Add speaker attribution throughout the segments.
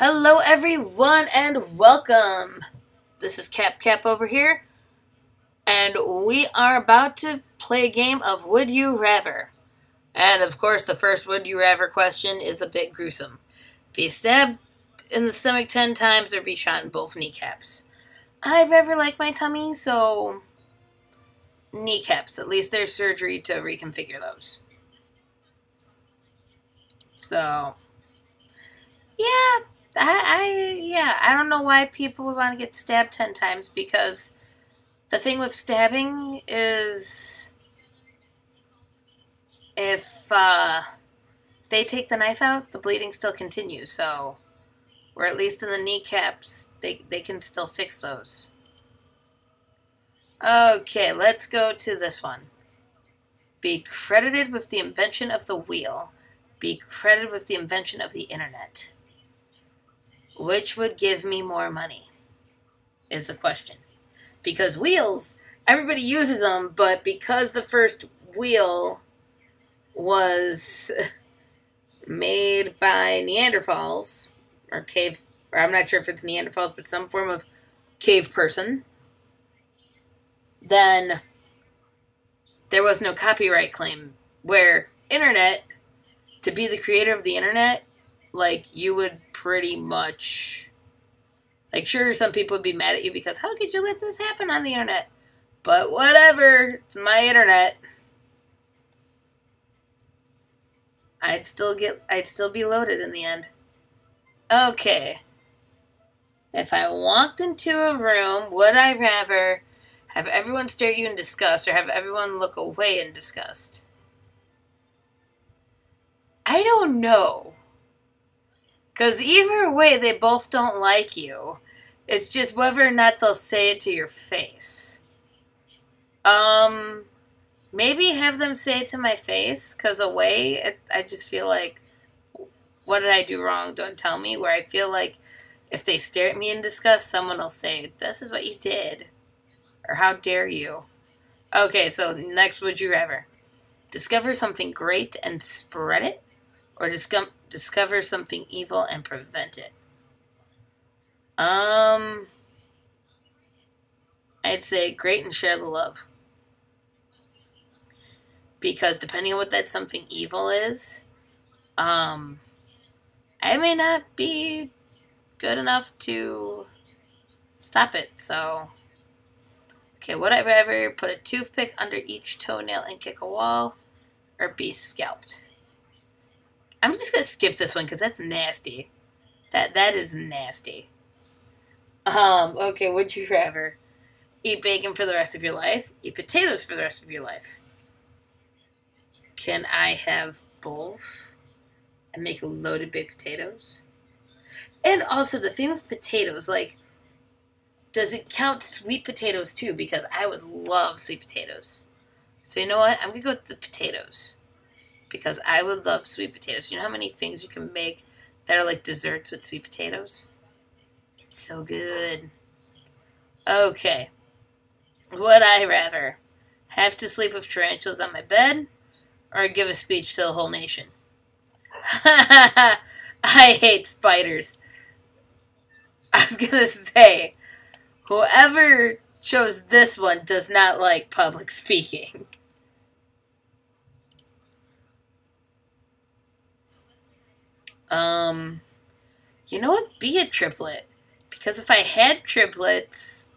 Speaker 1: Hello everyone and welcome. This is Cap over here, and we are about to play a game of Would You Rather. And of course the first Would You Rather question is a bit gruesome. Be stabbed in the stomach 10 times or be shot in both kneecaps. I rather like my tummy, so kneecaps. At least there's surgery to reconfigure those. So, yeah. I don't know why people would want to get stabbed 10 times, because the thing with stabbing is if they take the knife out, the bleeding still continues, so, or at least in the kneecaps, they can still fix those. Okay, let's go to this one. Be credited with the invention of the wheel. Be credited with the invention of the internet. Which would give me more money? Is the question. Because wheels, everybody uses them, but because the first wheel was made by Neanderthals, or I'm not sure if it's Neanderthals, but some form of cave person, then there was no copyright claim. Where internet, to be the creator of the internet, like, you would pretty much, like, sure, some people would be mad at you because how could you let this happen on the internet? But whatever, it's my internet. I'd still be loaded in the end. Okay. If I walked into a room, would I rather have everyone stare at you in disgust or have everyone look away in disgust? I don't know. Because either way, they both don't like you. It's just whether or not they'll say it to your face. Maybe have them say it to my face, because away, I just feel like, what did I do wrong? Don't tell me. Where I feel like if they stare at me in disgust, someone will say, this is what you did. Or how dare you. Okay, so next, would you rather? Discover something great and spread it? Or discover something evil and prevent it? I'd say great and share the love. Because depending on what that something evil is, I may not be good enough to stop it, so. Okay, would I rather put a toothpick under each toenail and kick a wall, or be scalped? I'm just going to skip this one because that's nasty. That is nasty. Okay, would you rather eat bacon for the rest of your life? Eat potatoes for the rest of your life? Can I have both and make loaded baked potatoes? And also, the thing with potatoes, like, does it count sweet potatoes too? Because I would love sweet potatoes. So you know what? I'm going to go with the potatoes. Because I would love sweet potatoes. You know how many things you can make that are like desserts with sweet potatoes? It's so good. Okay. Would I rather have to sleep with tarantulas on my bed or give a speech to the whole nation? I hate spiders. I was going to say, whoever chose this one does not like public speaking. You know what? Be a triplet. Because if I had triplets,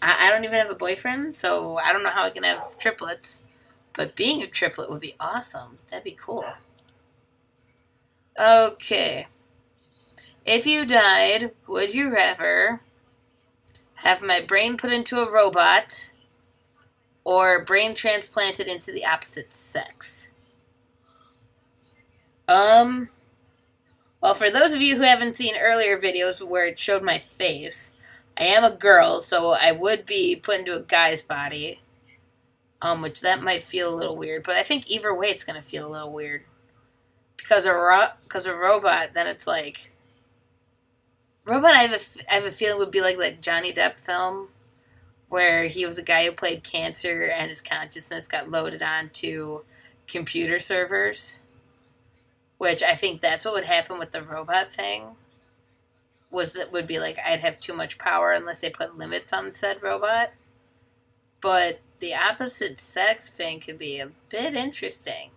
Speaker 1: I don't even have a boyfriend, so I don't know how I can have triplets. But being a triplet would be awesome. That'd be cool. Okay. If you died, would you rather have my brain put into a robot or brain transplanted into the opposite sex? Well, for those of you who haven't seen earlier videos where it showed my face, I am a girl, so I would be put into a guy's body, which that might feel a little weird, but I think either way it's going to feel a little weird. Because a robot, then it's like, robot, I have a feeling would be like that Johnny Depp film, where he was a guy who played cancer and his consciousness got loaded onto computer servers. which I think that's what would happen with the robot thing. Would be like I'd have too much power unless they put limits on said robot. But the opposite sex thing could be a bit interesting.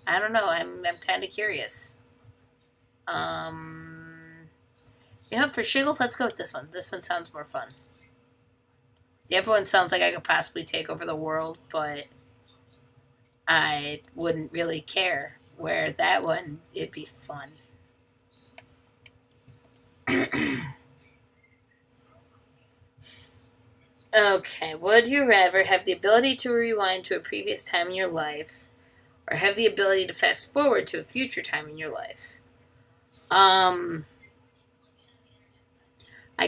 Speaker 1: I don't know. I'm kind of curious. For shiggles, let's go with this one. This one sounds more fun. The other one sounds like I could possibly take over the world, but I wouldn't really care. Where that one, it'd be fun. Okay, would you rather have the ability to rewind to a previous time in your life, or have the ability to fast forward to a future time in your life? I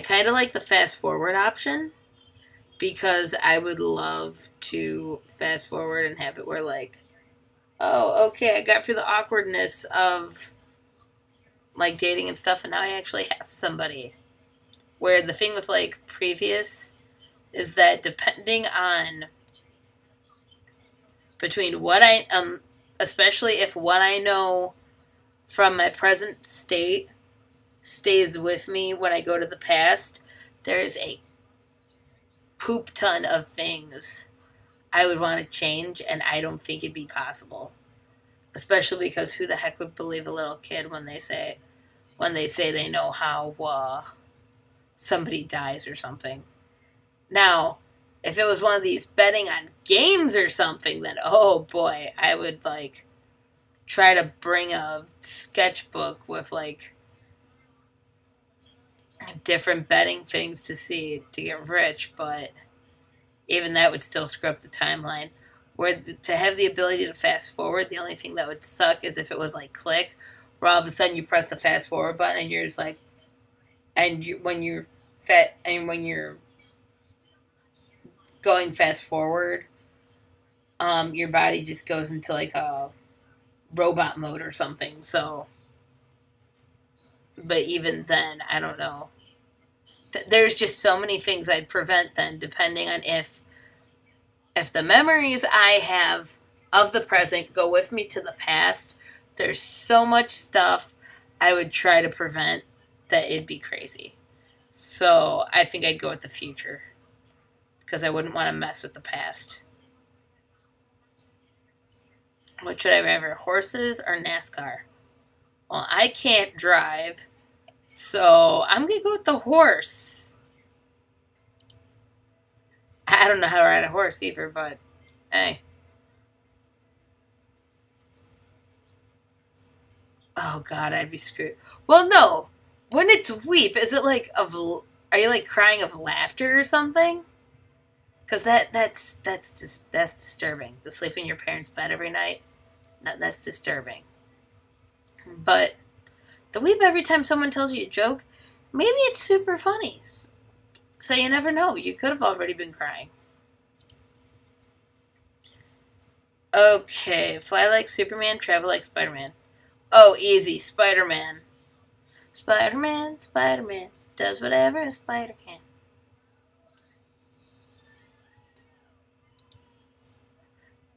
Speaker 1: kind of like the fast forward option, because I would love to fast forward and have it where, like, oh, okay, I got through the awkwardness of, like, dating and stuff, and now I actually have somebody. Where the thing with, like, previous is that depending on between what especially if what I know from my present state stays with me when I go to the past, there's a poop ton of things I would want to change, and I don't think it'd be possible. Especially because who the heck would believe a little kid when they say they know how somebody dies or something. Now, if it was one of these betting on games or something, then oh boy, I would like try to bring a sketchbook with like different betting things to get rich, but even that would still screw up the timeline. Where to have the ability to fast forward, the only thing that would suck is if it was like click, where all of a sudden you press the fast forward button and you're just like, when you're going fast forward, your body just goes into like a robot mode or something. So, but even then, I don't know. There's just so many things I'd prevent then, depending on if the memories I have of the present go with me to the past. There's so much stuff I would try to prevent that it'd be crazy. So I think I'd go with the future, because I wouldn't want to mess with the past. What should I rather, horses or NASCAR? Well, I can't drive, so I'm going to go with the horse. I don't know how to ride a horse either, but hey. Oh God, I'd be screwed. Well, no. When it's weep, is it like are you like crying of laughter or something? Because that's disturbing. To sleep in your parents' bed every night, that's disturbing. But the weep every time someone tells you a joke, maybe it's super funny. So you never know. You could have already been crying. Okay, fly like Superman, travel like Spider-Man. Oh, easy, Spider-Man. Spider-Man does whatever a spider can.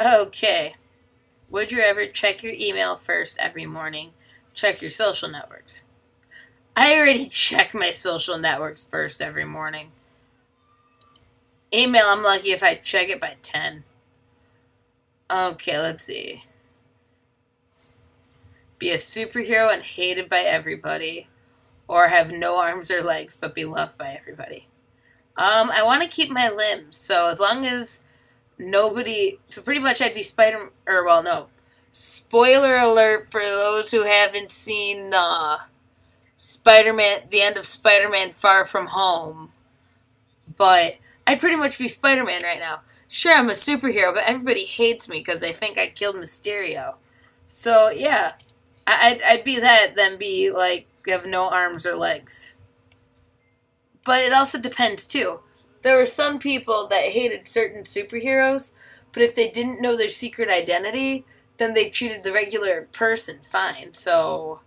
Speaker 1: Okay. Would you ever check your email first every morning? Check your social networks. I already check my social networks first every morning. Email, I'm lucky if I check it by 10. Okay, let's see. Be a superhero and hated by everybody, or have no arms or legs but be loved by everybody. I want to keep my limbs, so as long as nobody... So pretty much I'd be Spoiler alert for those who haven't seen Spider-Man, the end of Spider-Man Far From Home. But I'd pretty much be Spider-Man right now. Sure, I'm a superhero, but everybody hates me because they think I killed Mysterio. So, yeah. I'd be that, then be, like, have no arms or legs. But it also depends, too. There were some people that hated certain superheroes, but if they didn't know their secret identity, then they treated the regular person fine. So,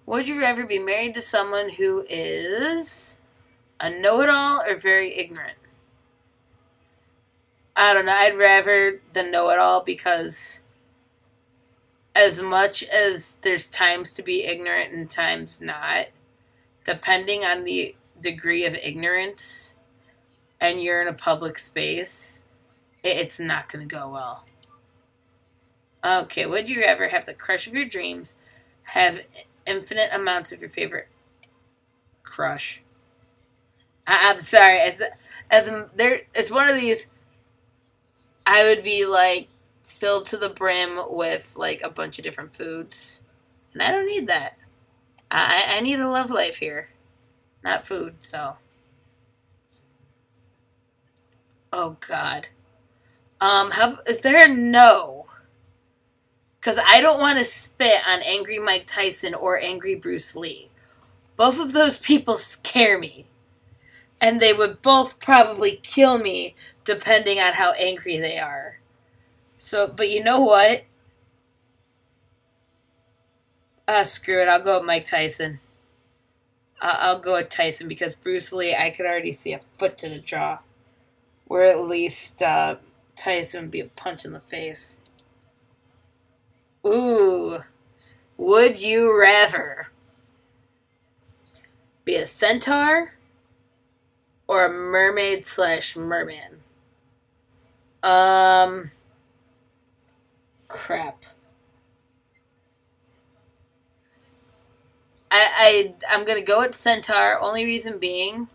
Speaker 1: would you rather be married to someone who is a know-it-all or very ignorant? I don't know. I'd rather the know-it-all because as much as there's times to be ignorant and times not, depending on the degree of ignorance and you're in a public space, it's not going to go well. Okay, would you ever have the crush of your dreams, have infinite amounts of your favorite crush? I'm sorry, there, it's one of these. I would be like filled to the brim with like a bunch of different foods, and I don't need that. I need a love life here, not food. So, oh God, how is there a no? Because I don't want to spit on angry Mike Tyson or angry Bruce Lee. Both of those people scare me. And they would both probably kill me depending on how angry they are. So, but you know what? Screw it. I'll go with Mike Tyson. I'll go with Tyson because Bruce Lee, I could already see a foot to the jaw. Where at least Tyson would be a punch in the face. Ooh. Would you rather be a centaur or a mermaid / merman? Crap. I'm gonna go with centaur. Only reason being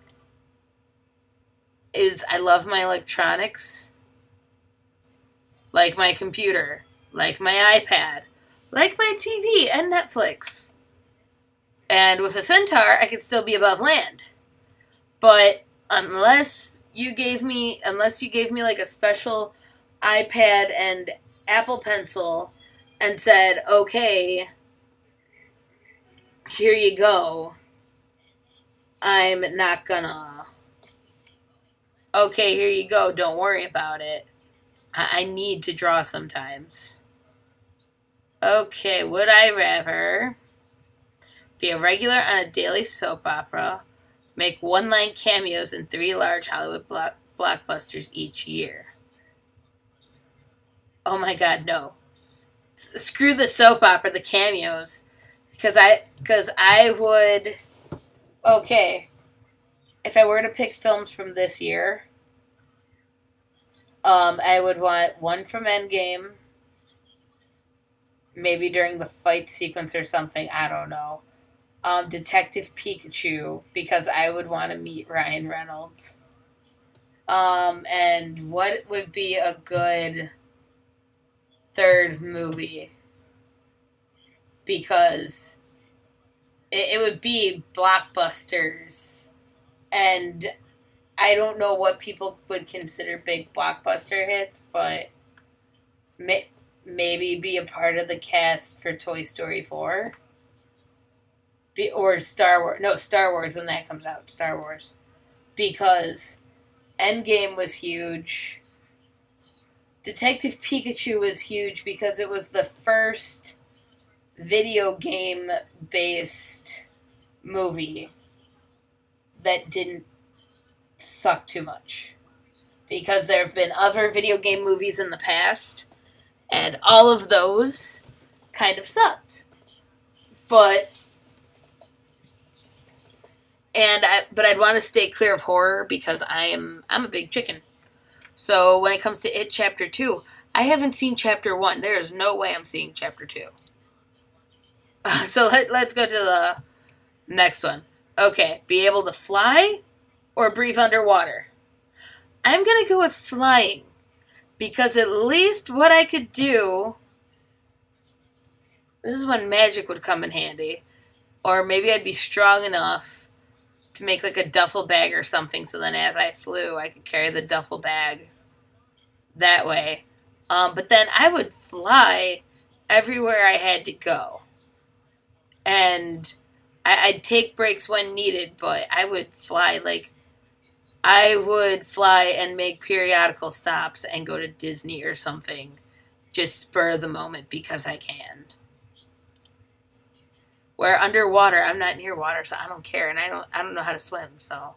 Speaker 1: is I love my electronics, like my computer, like my iPad, like my TV and Netflix. And with a centaur, I could still be above land. But unless you gave me like a special iPad and Apple Pencil and said, okay, here you go, I'm not gonna, okay, here you go, don't worry about it. I need to draw sometimes. Okay, would I rather be a regular on a daily soap opera, make one-line cameos in 3 large Hollywood blockbusters each year? Oh my God, no. Screw the soap opera, the cameos. Because I would, okay, if I were to pick films from this year, I would want one from Endgame, maybe during the fight sequence or something, I don't know. Detective Pikachu, because I would want to meet Ryan Reynolds. And what would be a good third movie? Because it would be blockbusters. And I don't know what people would consider big blockbuster hits, but maybe be a part of the cast for Toy Story 4. Or Star Wars. No, Star Wars when that comes out. Star Wars. Because Endgame was huge. Detective Pikachu was huge because it was the first video game based movie that didn't suck too much. Because there have been other video game movies in the past, and all of those kind of sucked. But I'd want to stay clear of horror because I'm a big chicken. So when it comes to It Chapter 2, I haven't seen Chapter 1. There is no way I'm seeing Chapter 2. So let's go to the next one. Okay, be able to fly or breathe underwater? I'm going to go with flying because at least what I could do, this is when magic would come in handy. Or maybe I'd be strong enough to make like a duffel bag or something, so then as I flew, I could carry the duffel bag that way. But then I would fly everywhere I had to go. And I'd take breaks when needed, but I would fly and make periodical stops and go to Disney or something. Just spur the moment because I can. Where underwater, I'm not near water, so I don't care, and I don't know how to swim, so.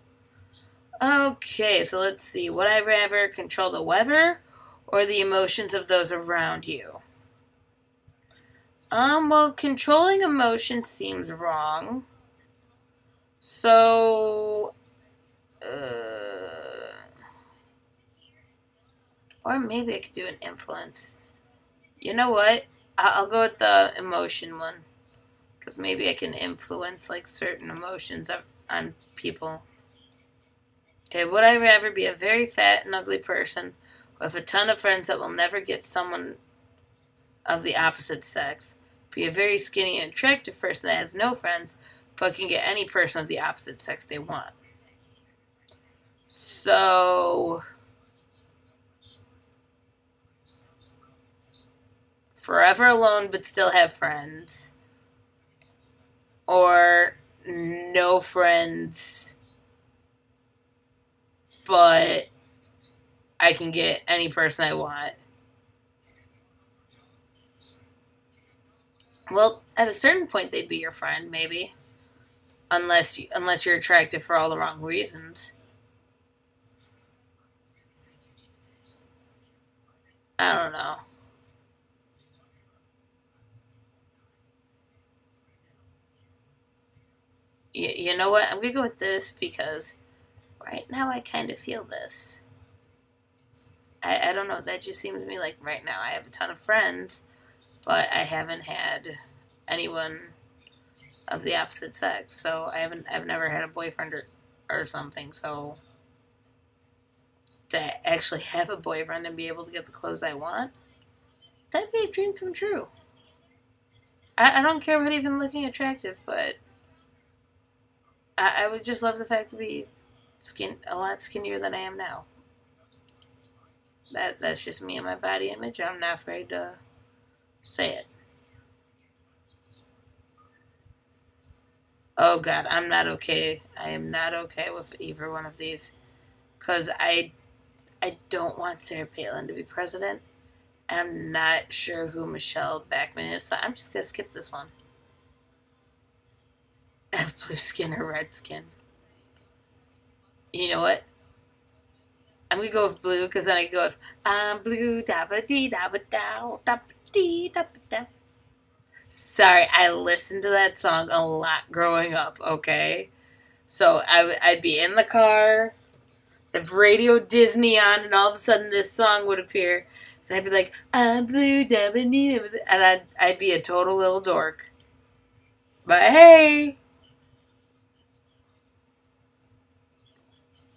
Speaker 1: Okay, so let's see. Would I rather control the weather or the emotions of those around you? Well, controlling emotions seems wrong. So, or maybe I could do an influence. You know what? I'll go with the emotion one. Because maybe I can influence, like, certain emotions on people. Okay, would I rather be a very fat and ugly person with a ton of friends that will never get someone of the opposite sex? Be a very skinny and attractive person that has no friends, but can get any person of the opposite sex they want. So, forever alone but still have friends. Or no friends, but I can get any person I want. Well, at a certain point, they'd be your friend, maybe, unless you're attractive for all the wrong reasons. I don't know. You know what? I'm gonna go with this because right now I kind of feel this. I don't know. That just seems to me like right now I have a ton of friends, but I haven't had anyone of the opposite sex. So I've never had a boyfriend or something. So to actually have a boyfriend and be able to get the clothes I want, that'd be a dream come true. I don't care about even looking attractive, but I would just love the fact to be a lot skinnier than I am now. That's just me and my body image. I'm not afraid to say it. Oh God, I'm not okay. I am not okay with either one of these because I don't want Sarah Palin to be president. I'm not sure who Michelle Backman is, so I'm just gonna skip this one. Have blue skin or red skin. You know what? I'm gonna go with blue because then I go with I'm blue da ba dee da ba da da ba dee da ba da. Sorry, I listened to that song a lot growing up. Okay, so I'd be in the car, have Radio Disney on, and all of a sudden this song would appear, and I'd be like I'm blue da ba dee da ba, and I'd be a total little dork. But hey,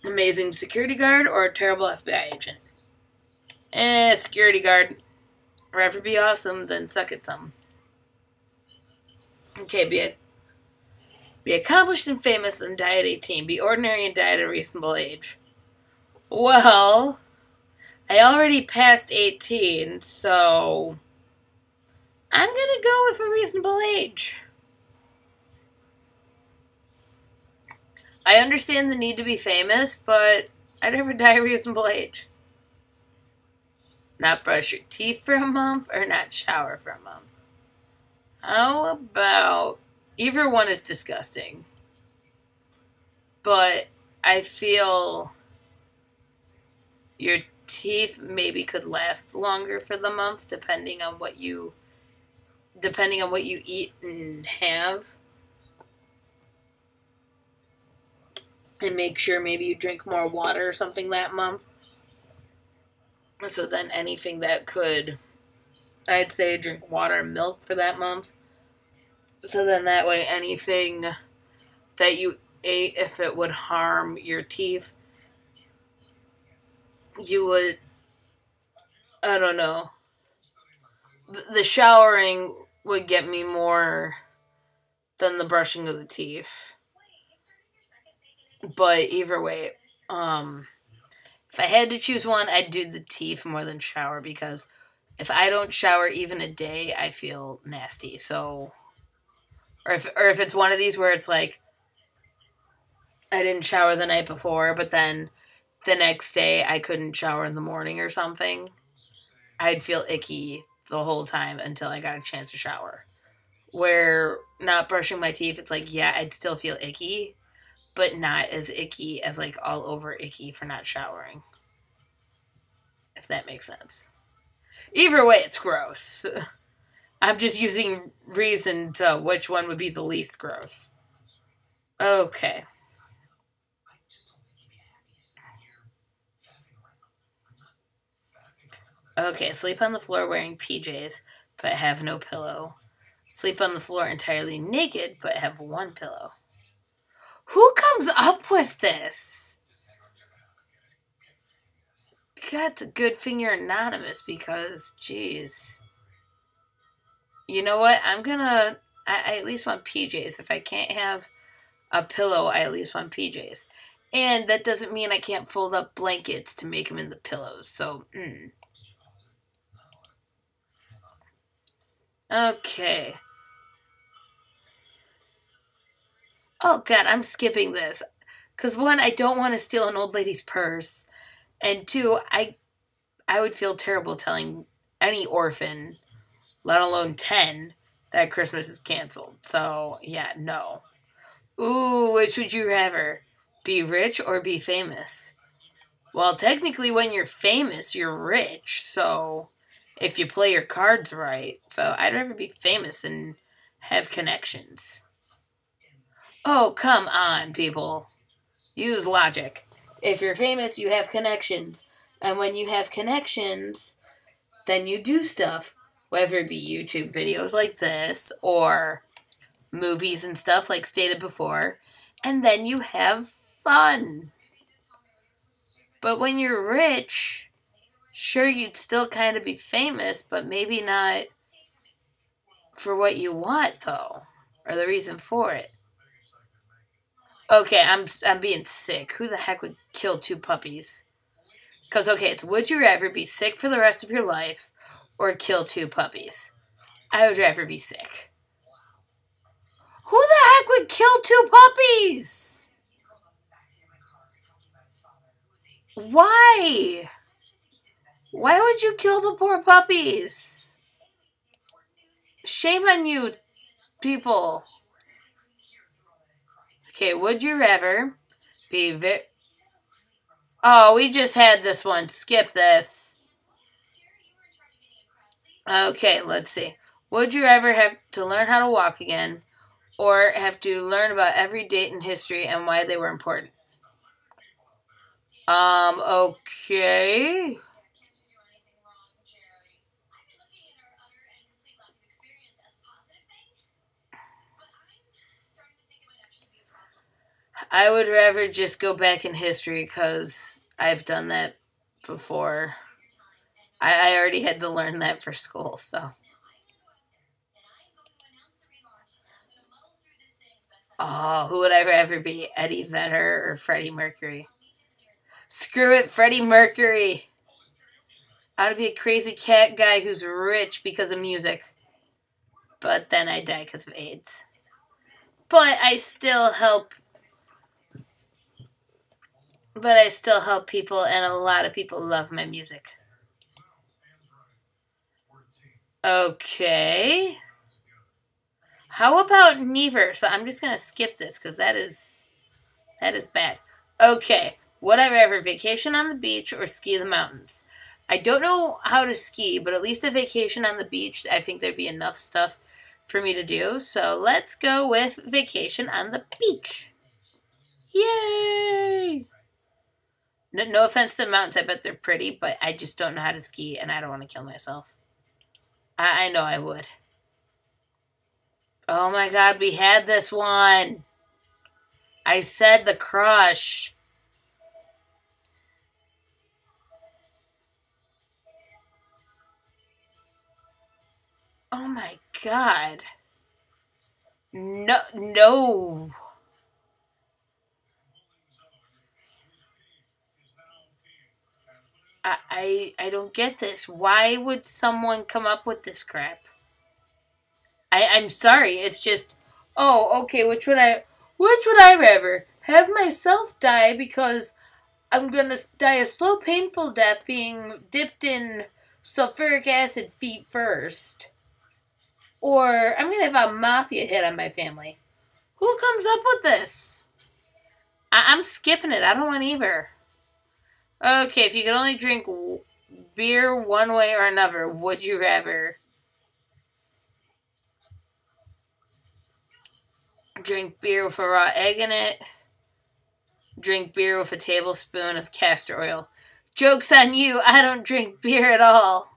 Speaker 1: amazing security guard or a terrible FBI agent? Security guard. Rather be awesome than suck at some. Okay, be accomplished and famous and die at 18. Be ordinary and die at a reasonable age. Well, I already passed 18, so I'm gonna go with a reasonable age. I understand the need to be famous, but I'd rather die at a reasonable age. Not brush your teeth for a month or not shower for a month. How about either one is disgusting, but I feel your teeth maybe could last longer for the month depending on what you eat and have. And make sure maybe you drink more water or something that month. So then anything that could, I'd say drink water and milk for that month. So then that way anything that you ate, if it would harm your teeth, you would, I don't know. The showering would get me more than the brushing of the teeth. But either way, if I had to choose one, I'd do the teeth more than shower because if I don't shower even a day, I feel nasty. So, or if it's one of these where it's like I didn't shower the night before, but then the next day I couldn't shower in the morning or something, I'd feel icky the whole time until I got a chance to shower. Where not brushing my teeth, it's like, yeah, I'd still feel icky, but not as icky as like all over icky for not showering. If that makes sense. Either way, it's gross. I'm just using reason to which one would be the least gross. Okay. Okay, sleep on the floor wearing PJs, but have no pillow. Sleep on the floor entirely naked, but have one pillow. Who comes up with this? God, it's a good thing you're anonymous because, jeez. You know what? I at least want PJs. If I can't have a pillow, I at least want PJs. And that doesn't mean I can't fold up blankets to make them into pillows. So, Okay. Oh, God, I'm skipping this. Because, one, I don't want to steal an old lady's purse. And two, I would feel terrible telling any orphan, let alone 10, that Christmas is canceled. So, yeah, no. Ooh, which would you rather? Be rich or be famous? Well, technically, when you're famous, you're rich. So, if you play your cards right. So, I'd rather be famous and have connections. Oh, come on, people. Use logic. If you're famous, you have connections. And when you have connections, then you do stuff. Whether it be YouTube videos like this or movies and stuff like stated before. And then you have fun. But when you're rich, sure, you'd still kind of be famous, but maybe not for what you want, though, or the reason for it. Okay, I'm being sick. Who the heck would kill two puppies? Because, okay, it's would you rather be sick for the rest of your life or kill two puppies? I would rather be sick. Who the heck would kill two puppies? Why? Why would you kill the poor puppies? Shame on you, people. Okay, would you rather be Oh, we just had this one. Skip this. Okay, let's see. Would you ever have to learn how to walk again or have to learn about every date in history and why they were important? Okay. I would rather just go back in history because I've done that before. I already had to learn that for school, so. Oh, who would I rather be? Eddie Vedder or Freddie Mercury? Screw it, Freddie Mercury. I would be a crazy cat guy who's rich because of music. But then I die because of AIDS. But I still help. But I still help people, and a lot of people love my music. Okay. How about neither? So I'm just gonna skip this because that is bad. Okay. Would I rather vacation on the beach or ski the mountains? I don't know how to ski, but at least a vacation on the beach, I think there'd be enough stuff for me to do. So let's go with vacation on the beach. Yay! No offense to the mountains, I bet they're pretty, but I just don't know how to ski, and I don't want to kill myself. I know I would. Oh my god, we had this one. I said the crush. Oh my god. No. I don't get this. Why would someone come up with this crap? I'm sorry. It's just, oh, okay. Which would I rather have myself die because I'm gonna die a slow, painful death, being dipped in sulfuric acid feet first, or I'm gonna have a mafia hit on my family. Who comes up with this? I'm skipping it. I don't want either. Okay, if you could only drink beer one way or another, would you rather drink beer with a raw egg in it? Drink beer with a tablespoon of castor oil. Joke's on you, I don't drink beer at all.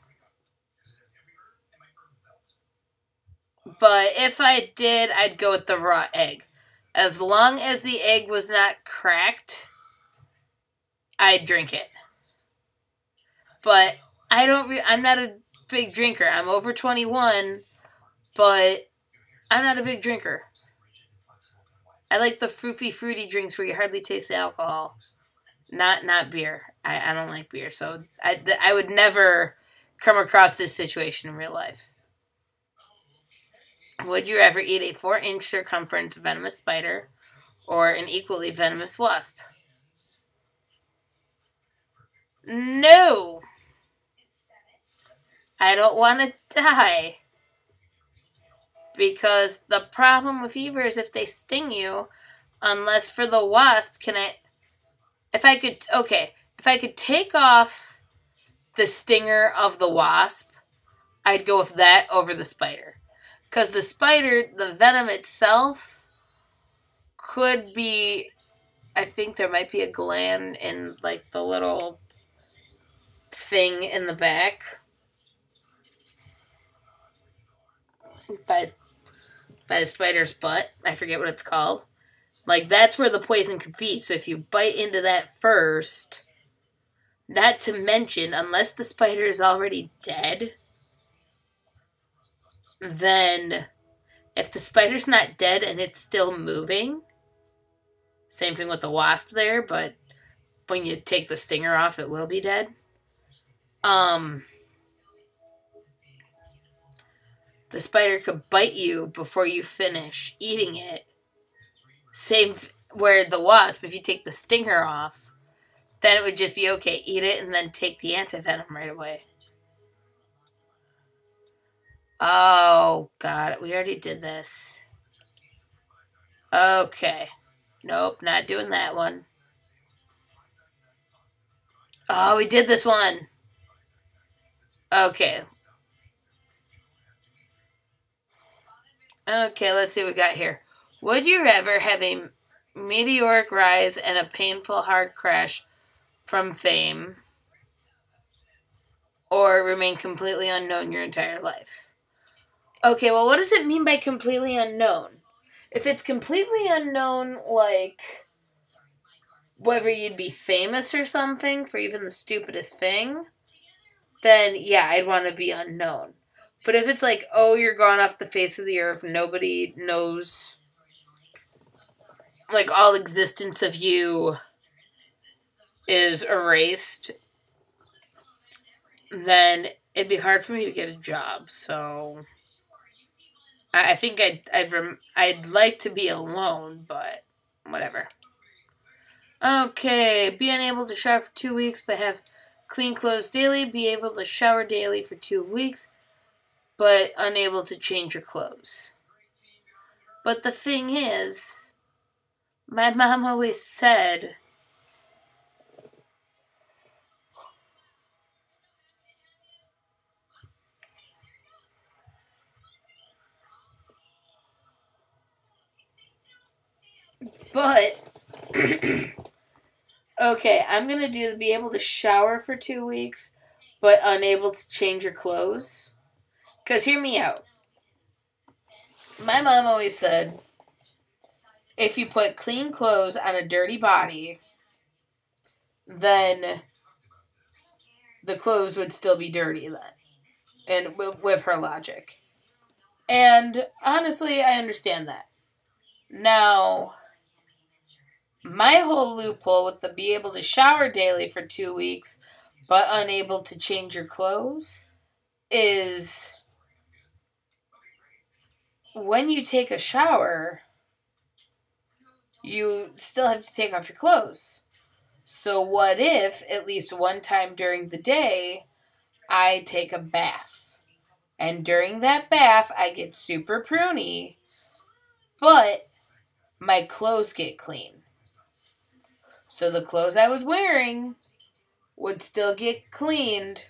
Speaker 1: But if I did, I'd go with the raw egg. As long as the egg was not cracked, I'd drink it. But I'm not a big drinker. I'm over 21, but I'm not a big drinker. I like the fruity drinks where you hardly taste the alcohol. Not beer. I don't like beer, so I would never come across this situation in real life. Would you ever eat a 4-inch circumference venomous spider or an equally venomous wasp? No! I don't want to die. Because the problem with fever is if they sting you, unless for the wasp, if I could take off the stinger of the wasp, I'd go with that over the spider. Because the spider, the venom itself, could be, I think there might be a gland in, like, the little thing in the back. By the spider's butt. I forget what it's called. Like, that's where the poison could be. So if you bite into that first, not to mention, unless the spider is already dead, then if the spider's not dead and it's still moving, same thing with the wasp there, but when you take the stinger off, it will be dead. The spider could bite you before you finish eating it. Same where the wasp, if you take the stinger off, then it would just be okay, eat it and then take the antivenom right away. Oh, God, we already did this. Okay. Nope, not doing that one. Oh, we did this one. Okay. Okay, let's see what we got here. Would you rather have a meteoric rise and a painful hard crash from fame, or remain completely unknown your entire life? Okay, well, what does it mean by completely unknown? If it's completely unknown, like whether you'd be famous or something for even the stupidest thing, then yeah, I'd want to be unknown. But if it's like, oh, you're gone off the face of the earth, nobody knows, like, all existence of you is erased, then it'd be hard for me to get a job. So I think I'd like to be alone, but whatever. Okay, be unable to shower for 2 weeks, but have clean clothes daily. Be able to shower daily for 2 weeks, but unable to change your clothes. But the thing is, my mom always said, but okay, I'm gonna do be able to shower for 2 weeks, but unable to change your clothes. Because hear me out. My mom always said, if you put clean clothes on a dirty body, then the clothes would still be dirty then. And with her logic. And honestly, I understand that. Now, my whole loophole with the be able to shower daily for 2 weeks, but unable to change your clothes, is when you take a shower, you still have to take off your clothes. So what if, at least one time during the day, I take a bath? And during that bath, I get super pruny, but my clothes get clean. So the clothes I was wearing would still get cleaned,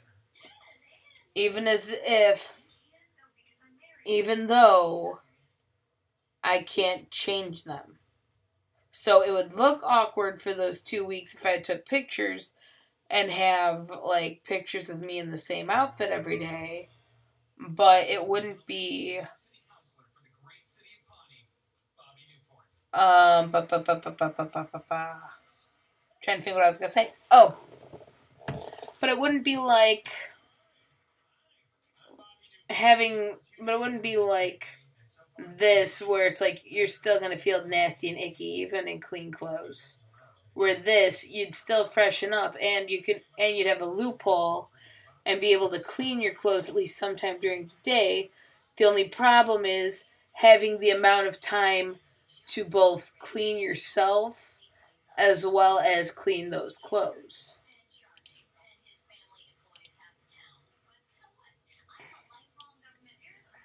Speaker 1: even though I can't change them. So it would look awkward for those 2 weeks if I took pictures and have, like, pictures of me in the same outfit every day. But it wouldn't be... Trying to think what I was going to say. Oh. But it wouldn't be like... But it wouldn't be like this, where it's like you're still going to feel nasty and icky even in clean clothes. Where this, you'd still freshen up, and you'd have a loophole and be able to clean your clothes at least sometime during the day. The only problem is having the amount of time to both clean yourself as well as clean those clothes.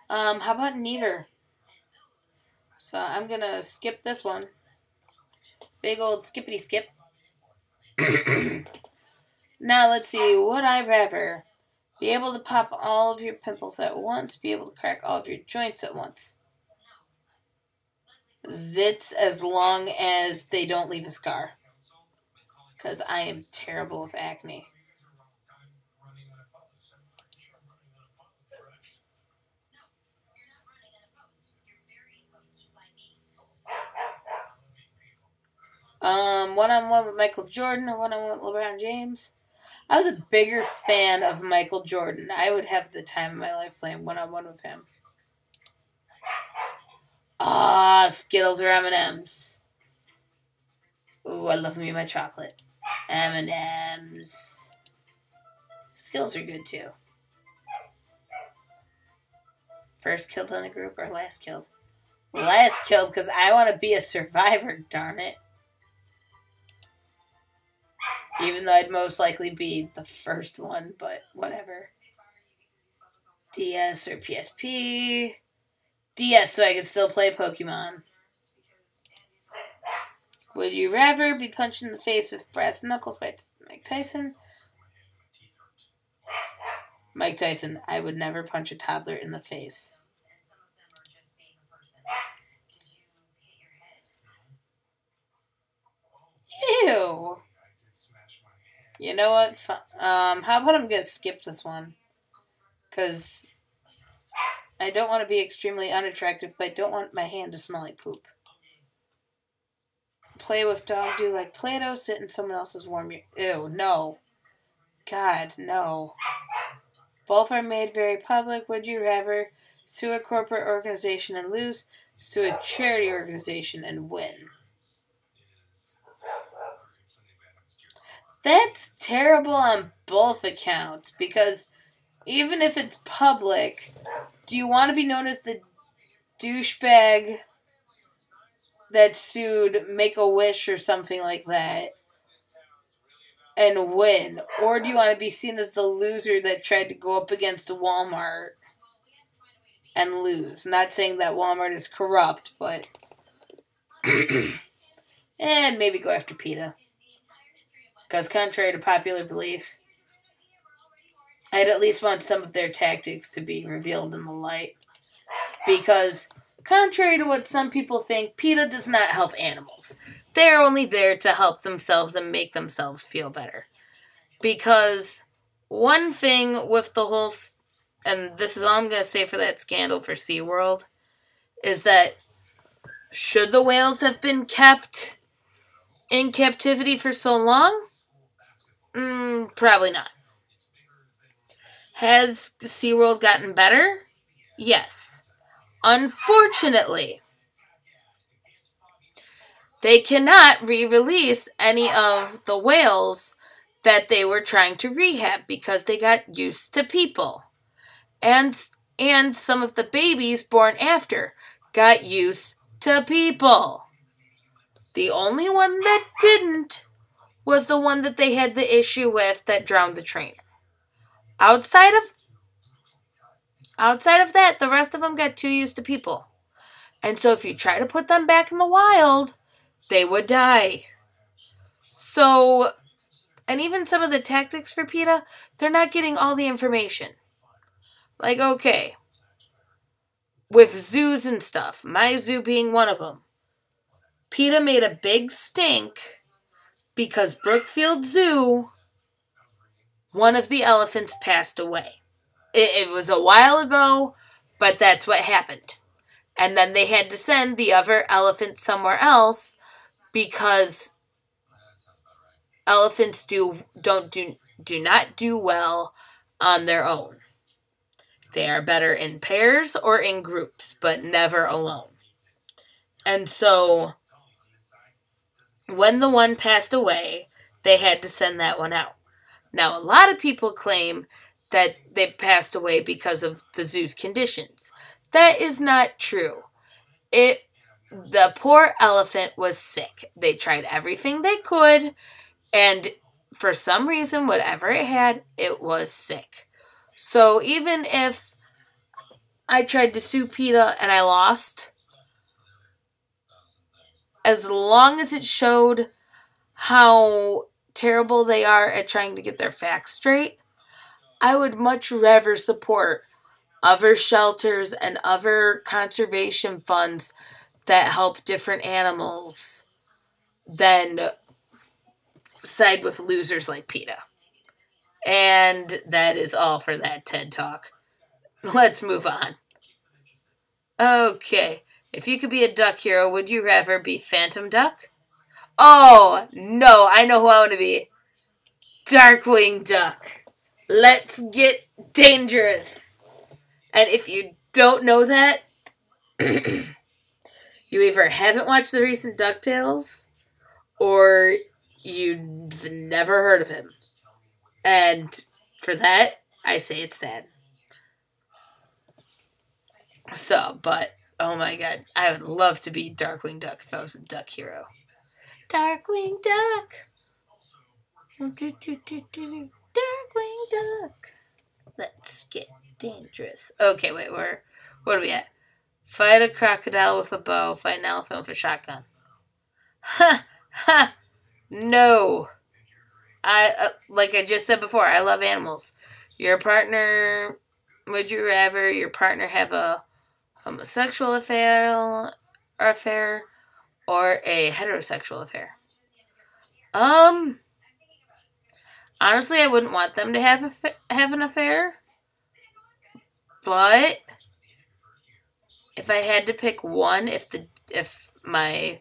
Speaker 1: How about neither? So I'm gonna skip this one. Big old skippity skip. Now let's see. Would I rather be able to pop all of your pimples at once, be able to crack all of your joints at once? Zits, as long as they don't leave a scar. Because I am terrible with acne. One-on-one with Michael Jordan or one-on-one with LeBron James? I was a bigger fan of Michael Jordan. I would have the time of my life playing one-on-one with him. Skittles or M&M's. Ooh, I love me my chocolate. M&M's. Skittles are good too. First killed in a group or last killed? Last killed, because I want to be a survivor, darn it. Even though I'd most likely be the first one, but whatever. DS or PSP? DS, so I can still play Pokemon. Would you rather be punched in the face with brass knuckles by Mike Tyson? Mike Tyson. I would never punch a toddler in the face. Ew. You know what? How about I'm going to skip this one? Because I don't want to be extremely unattractive, but I don't want my hand to smell like poop. Play with dog, do like Play-Doh, sit in someone else's warm... Ew, no. God, no. Both are made very public. Would you rather sue a corporate organization and lose, sue a charity organization and win? That's terrible on both accounts, because even if it's public, do you want to be known as the douchebag that sued Make-A-Wish or something like that and win? Or do you want to be seen as the loser that tried to go up against Walmart and lose? Not saying that Walmart is corrupt, but... and maybe go after PETA. Because contrary to popular belief, I'd at least want some of their tactics to be revealed in the light. Because, contrary to what some people think, PETA does not help animals. They're only there to help themselves and make themselves feel better. Because one thing with the whole, and this is all I'm going to say for that scandal for SeaWorld, is that should the whales have been kept in captivity for so long? Probably not. Has SeaWorld gotten better? Yes. Unfortunately, they cannot re-release any of the whales that they were trying to rehab because they got used to people. And some of the babies born after got used to people. The only one that didn't was the one that they had the issue with that drowned the trainer. Outside of that, the rest of them got too used to people. And so if you try to put them back in the wild, they would die. So, and even some of the tactics for PETA, they're not getting all the information. Like, okay, with zoos and stuff, my zoo being one of them, PETA made a big stink because Brookfield Zoo, one of the elephants passed away. It was a while ago, but that's what happened. And then they had to send the other elephant somewhere else because elephants do not do well on their own. They are better in pairs or in groups, but never alone. And so when the one passed away, they had to send that one out. Now, a lot of people claim that they passed away because of the zoo's conditions. That is not true. The poor elephant was sick. They tried everything they could, and for some reason, whatever it had, it was sick. So even if I tried to sue PETA and I lost, as long as it showed how terrible they are at trying to get their facts straight, I would much rather support other shelters and other conservation funds that help different animals than side with losers like PETA. And that is all for that TED Talk. Let's move on. Okay. If you could be a duck hero, would you rather be Phantom Duck? Oh, no. I know who I want to be. Darkwing Duck. Let's get dangerous. And if you don't know that, you either haven't watched the recent DuckTales or you've never heard of him. And for that, I say it's sad. So, but, oh my god, I would love to be Darkwing Duck if I was a duck hero. Darkwing Duck! Darkwing Duck! Let's get dangerous. Okay, wait, what are we at? Fight a crocodile with a bow, fight an elephant with a shotgun. Ha! Ha! No! Like I just said before, I love animals. Your partner, would you rather your partner have a homosexual affair or a heterosexual affair? Honestly, I wouldn't want them to have an affair. But if I had to pick one, if my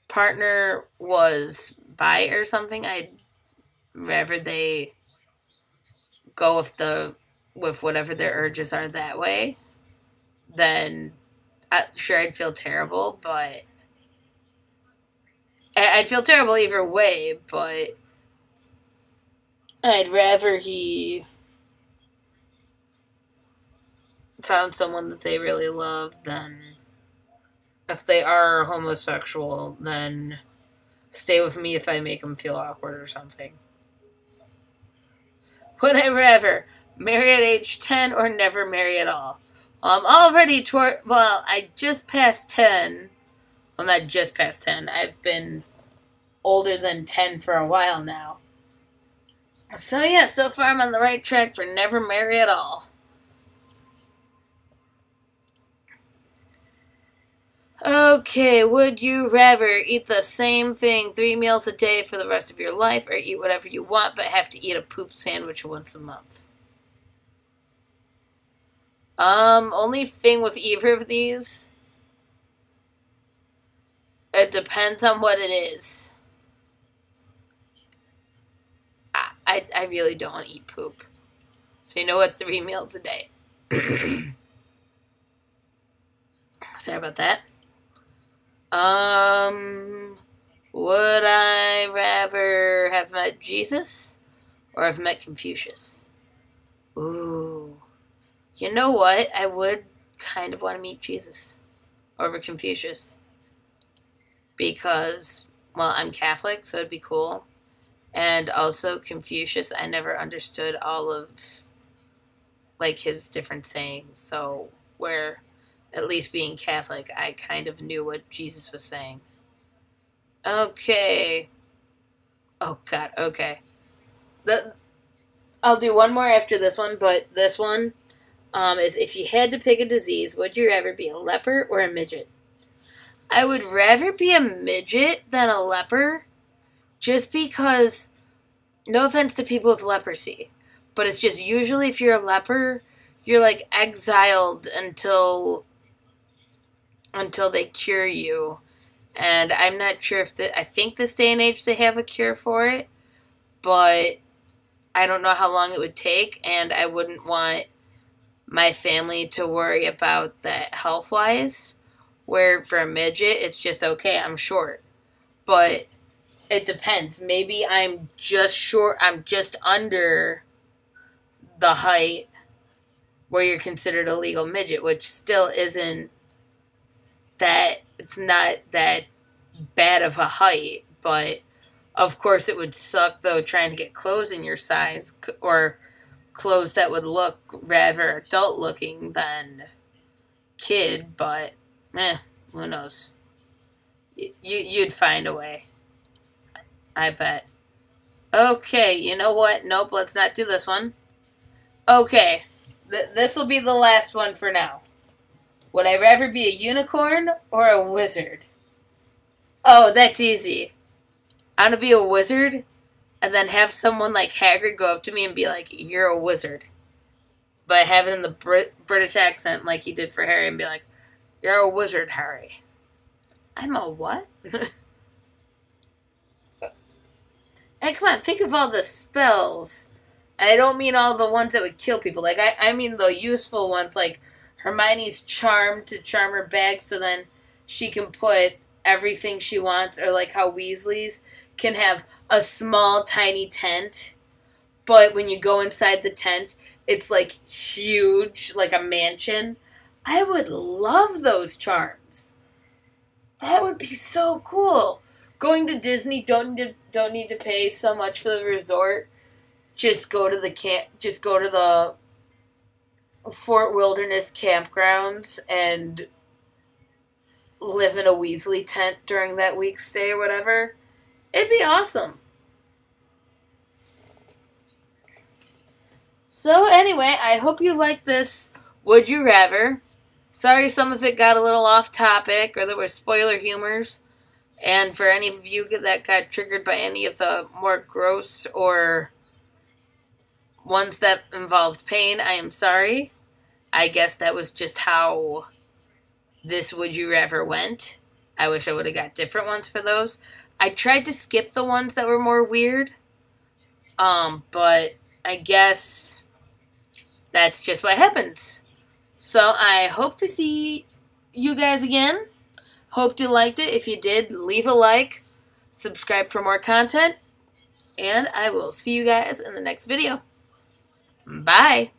Speaker 1: partner was bi or something, I'd rather they go with whatever their urges are that way. Then sure, I'd feel terrible, but I'd feel terrible either way, but I'd rather he found someone that they really love than if they are homosexual, then stay with me if I make them feel awkward or something. Would I rather marry at age 10 or never marry at all? I'm already I just passed 10. Well, not just past 10. I've been older than 10 for a while now. So yeah, so far I'm on the right track for never marry at all. Okay, would you rather eat the same thing 3 meals a day for the rest of your life or eat whatever you want but have to eat a poop sandwich once a month? Only thing with either of these, it depends on what it is. I really don't want to eat poop. So you know what? 3 meals a day. Sorry about that. Would I rather have met Jesus or have met Confucius? Ooh. You know what? I would kind of want to meet Jesus over Confucius. Because, well, I'm Catholic, so it'd be cool. And also Confucius, I never understood all of, like, his different sayings. So, where, at least being Catholic, I kind of knew what Jesus was saying. Okay. Oh, God, okay. I'll do one more after this one, but this one is if you had to pick a disease, would you rather be a leper or a midget? I would rather be a midget than a leper, just because, no offense to people with leprosy, but it's just usually if you're a leper, you're like exiled until they cure you. And I'm not sure if I think this day and age they have a cure for it, but I don't know how long it would take, and I wouldn't want my family to worry about that health wise. Where for a midget, it's just okay, I'm short. But it depends. Maybe I'm just short, I'm just under the height where you're considered a legal midget, which still isn't that, it's not that bad of a height, but of course it would suck though trying to get clothes in your size or clothes that would look rather adult looking than kid, but who knows? You'd find a way, I bet. Okay, you know what? Nope, let's not do this one. Okay, this will be the last one for now. Would I rather be a unicorn or a wizard? Oh, that's easy. I'm gonna be a wizard and then have someone like Hagrid go up to me and be like, "You're a wizard." But have it in the British accent like he did for Harry and be like, "You're a wizard, Harry." I'm a what? And come on, think of all the spells. And I don't mean all the ones that would kill people. Like, I mean the useful ones, like Hermione's charm to charm her bag so then she can put everything she wants. Or like how Weasley's can have a small, tiny tent. But when you go inside the tent, it's like huge, like a mansion. I would love those charms. That would be so cool. Going to Disney, don't need to pay so much for the resort. Just go to the Fort Wilderness campgrounds and live in a Weasley tent during that week's stay or whatever. It'd be awesome. So anyway, I hope you like this Would You Rather. Sorry some of it got a little off topic or there were spoiler humors. And for any of you that got triggered by any of the more gross or ones that involved pain, I am sorry. I guess that was just how this Would You Rather went. I wish I would have got different ones for those. I tried to skip the ones that were more weird. But I guess that's just what happens. So I hope to see you guys again. Hope you liked it. If you did, leave a like, subscribe for more content, and I will see you guys in the next video. Bye.